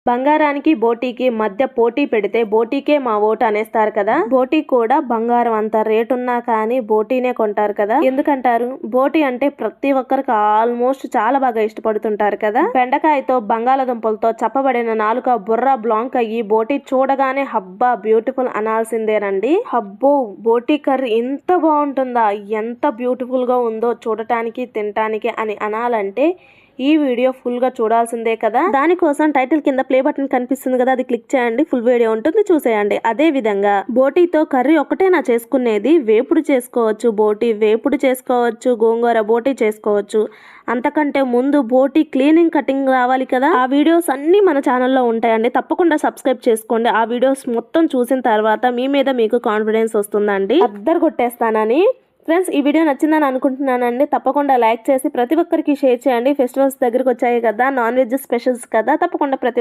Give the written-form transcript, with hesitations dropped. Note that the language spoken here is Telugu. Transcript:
బంగారానికి బోటీకి మధ్య పోటీ పెడితే బోటీకే మా ఓటు అనేస్తారు కదా. బోటీ కూడా బంగారం అంత రేటు ఉన్నా కానీ బోటీనే కొంటారు కదా. ఎందుకంటారు? బోటీ అంటే ప్రతి ఒక్కరికి ఆల్మోస్ట్ చాలా బాగా ఇష్టపడుతుంటారు కదా. బెండకాయతో బంగాళదుంపలతో చప్పబడిన నాలుక బుర్ర బ్లాంక్ అయ్యి బోటీ చూడగానే హబ్బా బ్యూటిఫుల్ అనాల్సిందేనండి. హబ్బో బోటీ కర్రీ ఇంత బాగుంటుందా, ఎంత బ్యూటిఫుల్ గా ఉందో చూడటానికి తినటానికి అని అనాలంటే ఈ వీడియో ఫుల్ గా చూడాల్సిందే కదా. దానికోసం టైటిల్ కింద ప్లే బటన్ కనిపిస్తుంది కదా, అది క్లిక్ చేయండి. ఫుల్ వీడియో ఉంటుంది, చూసేయండి. అదే విధంగా బోటీతో కర్రీ ఒకటేనా చేసుకునేది? వేపుడు చేసుకోవచ్చు, బోటీ వేపుడు చేసుకోవచ్చు, గోంగూర బోటీ చేసుకోవచ్చు. అంతకంటే ముందు బోటీ క్లీనింగ్ కటింగ్ రావాలి కదా. ఆ వీడియోస్ అన్ని మన ఛానల్లో ఉంటాయండి, తప్పకుండా సబ్స్క్రైబ్ చేసుకోండి. ఆ వీడియోస్ మొత్తం చూసిన తర్వాత మీ మీద మీకు కాన్ఫిడెన్స్ వస్తుందండి. అద్దరు కొట్టేస్తానని. ఫ్రెండ్స్, ఈ వీడియో నచ్చిందని అనుకుంటున్నానండి. తప్పకుండా లైక్ చేసి ప్రతి ఒక్కరికి షేర్ చేయండి. ఫెస్టివల్స్ దగ్గరకు వచ్చాయి కదా, నాన్ వెజ్ స్పెషల్స్ కదా, తప్పకుండా ప్రతి